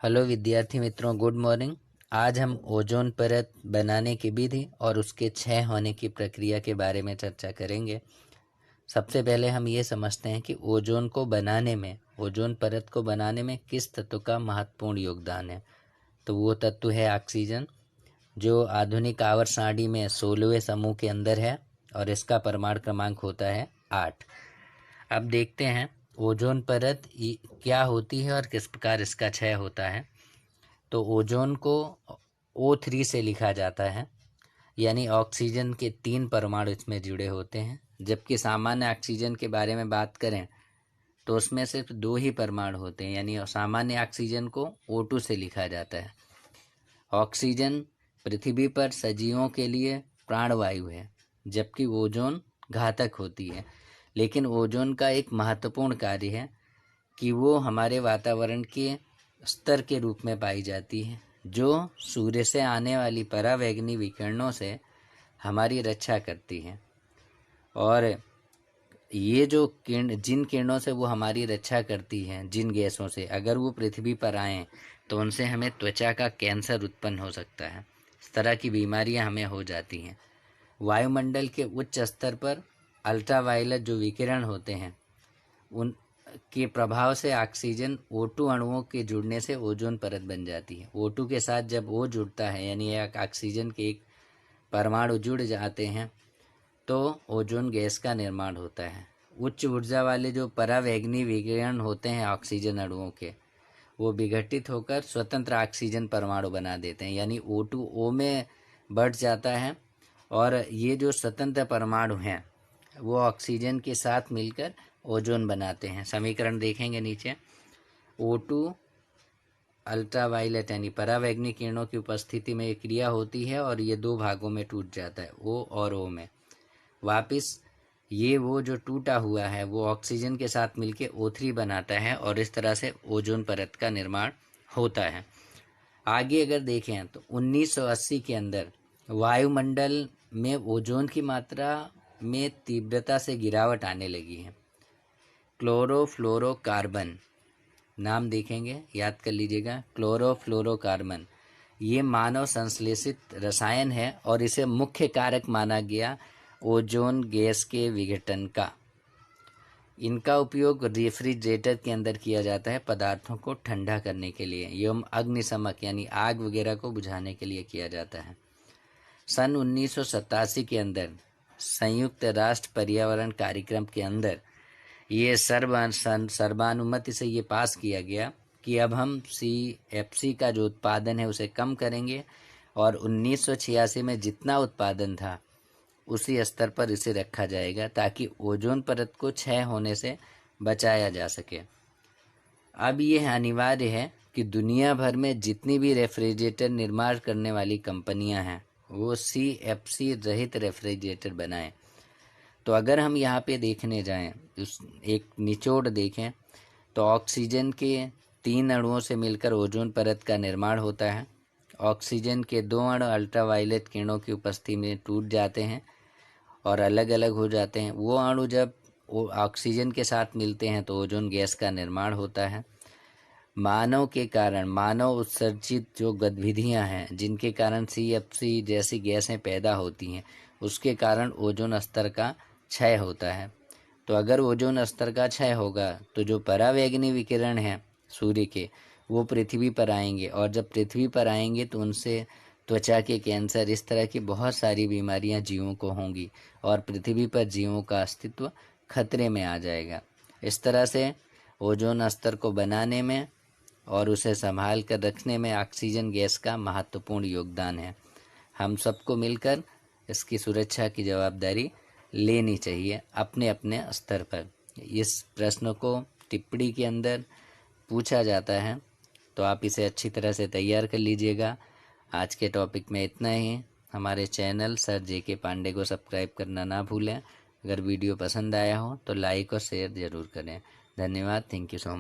Hello विद्यार्थी मित्रों, good morning. आज हम ओजोन परत बनाने की विधि और उसके क्षय होने की प्रक्रिया के बारे में चर्चा करेंगे। सबसे पहले हम ये समझते हैं कि ओजोन परत को बनाने में किस तत्व का महत्वपूर्ण योगदान है। तो वो तत्व है ऑक्सीजन, जो आधुनिक आवर्त सारणी में 16वें समूह के अंदर है और इसका परमाणु क्रमांक होता है 8। अब देखते हैं ओजोन परत क्या होती है और किस प्रकार इसका क्षय होता है। तो ओजोन को O3 से लिखा जाता है, यानी ऑक्सीजन के 3 परमाणु इसमें जुड़े होते हैं। जबकि सामान्य ऑक्सीजन के बारे में बात करें तो उसमें सिर्फ 2 ही परमाणु होते हैं, यानी सामान्य ऑक्सीजन को O2 से लिखा जाता है। ऑक्सीजन पृथ्वी पर सजीवों के लिए प्राणवायु है, जबकि ओजोन घातक होती है। लेकिन ओजोन का एक महत्वपूर्ण कार्य है कि वो हमारे वातावरण के स्तर के रूप में पाई जाती है, जो सूर्य से आने वाली परावैंगनी विकिरणों से हमारी रक्षा करती है। और ये जो जिन किरणों से वो हमारी रक्षा करती हैं, जिन गैसों से, अगर वो पृथ्वी पर आएँ तो उनसे हमें त्वचा का कैंसर उत्पन्न हो सकता है। इस तरह की बीमारियां हमें हो जाती हैं। वायुमंडल के उच्च स्तर पर अल्ट्रावायलेट जो विकिरण होते हैं, उन के प्रभाव से ऑक्सीजन O2 अणुओं के जुड़ने से ओजोन परत बन जाती है। O2 के साथ जब O जुड़ता है, यानी एक ऑक्सीजन के एक परमाणु जुड़ जाते हैं, तो ओजोन गैस का निर्माण होता है। उच्च ऊर्जा वाले जो परावैंगनी विकिरण होते हैं ऑक्सीजन अणुओं के, वो विघटित होकर स्वतंत्र ऑक्सीजन परमाणु बना देते हैं, यानी O2 O में बढ़ जाता है और ये जो स्वतंत्र परमाणु हैं वो ऑक्सीजन के साथ मिलकर ओजोन बनाते हैं। समीकरण देखेंगे नीचे। O2 अल्ट्रावायलेट यानी परावैंगनी किरणों की उपस्थिति में ये क्रिया होती है और ये 2 भागों में टूट जाता है, O और O में। वापिस ये वो जो टूटा हुआ है वो ऑक्सीजन के साथ मिलके O3 बनाता है और इस तरह से ओजोन परत का निर्माण होता है। आगे अगर देखें तो 1980 के अंदर वायुमंडल में ओजोन की मात्रा में तीव्रता से गिरावट आने लगी है। क्लोरोफ्लोरोकार्बन नाम देखेंगे, याद कर लीजिएगा, क्लोरोफ्लोरोकार्बन ये मानव संश्लेषित रसायन है और इसे मुख्य कारक माना गया ओजोन गैस के विघटन का। इनका उपयोग रेफ्रिजरेटर के अंदर किया जाता है पदार्थों को ठंडा करने के लिए एवं अग्निशमक यानी आग वगैरह को बुझाने के लिए किया जाता है। सन 1987 के अंदर संयुक्त राष्ट्र पर्यावरण कार्यक्रम के अंदर ये सर्वानुमति से ये पास किया गया कि अब हम CFC का जो उत्पादन है उसे कम करेंगे और 1986 में जितना उत्पादन था उसी स्तर पर इसे रखा जाएगा, ताकि ओजोन परत को क्षय होने से बचाया जा सके। अब यह अनिवार्य है कि दुनिया भर में जितनी भी रेफ्रिजरेटर निर्माण करने वाली कंपनियां हैं वो CFC रहित रेफ्रिजरेटर बनाएं। तो अगर हम यहाँ पे देखने जाएं, उस एक निचोड़ देखें, तो ऑक्सीजन के 3 अणुओं से मिलकर ओजोन परत का निर्माण होता है। ऑक्सीजन के 2 अणु अल्ट्रावायलेट किरणों की उपस्थिति में टूट जाते हैं और अलग अलग हो जाते हैं। वो अणु जब ऑक्सीजन के साथ मिलते हैं तो ओजोन गैस का निर्माण होता है। मानव उत्सर्जित जो गतिविधियां हैं, जिनके कारण CFC जैसी गैसें पैदा होती हैं, उसके कारण ओजोन स्तर का क्षय होता है। तो अगर ओजोन स्तर का क्षय होगा तो जो परावैंगनी विकिरण हैं सूर्य के, वो पृथ्वी पर आएंगे और जब पृथ्वी पर आएंगे तो उनसे त्वचा के कैंसर, इस तरह की बहुत सारी बीमारियां जीवों को होंगी और पृथ्वी पर जीवों का अस्तित्व खतरे में आ जाएगा। इस तरह से ओजोन स्तर को बनाने में और उसे संभाल कर रखने में ऑक्सीजन गैस का महत्वपूर्ण योगदान है। हम सबको मिलकर इसकी सुरक्षा की जवाबदारी लेनी चाहिए अपने अपने स्तर पर। इस प्रश्न को टिप्पणी के अंदर पूछा जाता है, तो आप इसे अच्छी तरह से तैयार कर लीजिएगा। आज के टॉपिक में इतना ही। हमारे चैनल सर JK पांडे को सब्सक्राइब करना ना भूलें। अगर वीडियो पसंद आया हो तो लाइक और शेयर ज़रूर करें। धन्यवाद। Thank you so much.